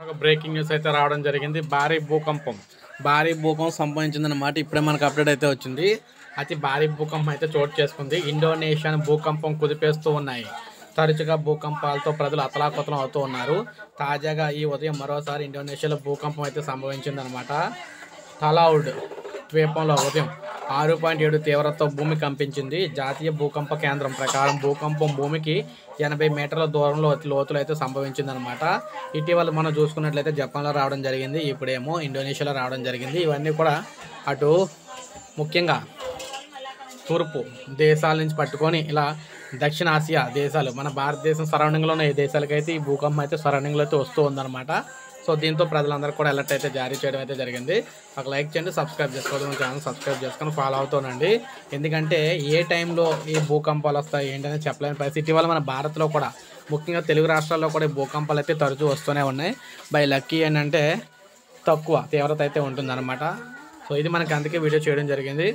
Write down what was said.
ఒక breaking news అయితే రావడం జరిగింది. భారీ భూకంపం సంభవించిందన్నమాట. ఇప్పుడే మనకు అప్డేట్ అయితే వచ్చింది. అతి భారీ భూకంపం అయితే చోటు చేసుకుంది. ఇండోనేషియన్ భూకంపం కుదిపేస్తూ ఉన్నాయి. తరచుగా భూకంపాలతో ప్రజలు అతలాకుతలం అవుతూ ఉన్నారు. తాజాగా ఈ ఉదయం మరోసారి ఇండోనేషియాలో భూకంపం అయితే సంభవించిందనమాట. తలౌడ్ ద్వీపంలో ఉదయం 6.7 తీవ్రతతో భూమి కంపించింది. జాతీయ భూకంప కేంద్రం ప్రకారం భూకంపం భూమికి 80 మీటర్ల దూరంలో లోతులు అయితే సంభవించిందనమాట. ఇటీవల మనం చూసుకున్నట్లయితే జపాన్లో రావడం జరిగింది. ఇప్పుడేమో ఇండోనేషియాలో రావడం జరిగింది. ఇవన్నీ కూడా అటు ముఖ్యంగా తూర్పు దేశాల నుంచి పట్టుకొని ఇలా దక్షిణ ఆసియా దేశాలు, మన భారతదేశం సరౌండింగ్లో ఉన్న ఏ దేశాలకైతే ఈ భూకంపం అయితే సరౌండింగ్లో అయితే వస్తూ ఉందన్నమాట. సో దీంతో ప్రజలందరూ కూడా అలర్ట్ అయితే జారీ చేయడం అయితే జరిగింది. ఒక లైక్ చేయండి, సబ్స్క్రైబ్ చేసుకోవడం, మన ఛానల్ సబ్స్క్రైబ్ చేసుకొని ఫాలో అవుతానండి. ఎందుకంటే ఏ టైంలో ఈ భూకంపాలు వస్తాయి ఏంటనే చెప్పలేని పరిస్థితి. ఇటీవల మన భారత్లో కూడా ముఖ్యంగా తెలుగు రాష్ట్రాల్లో కూడా ఈ భూకంపాలు అయితే తరచూ వస్తూనే ఉన్నాయి. బై లక్కీ ఏంటంటే తక్కువ తీవ్రత అయితే ఉంటుందన్నమాట. సో ఇది మనకి అందుకే వీడియో చేయడం జరిగింది.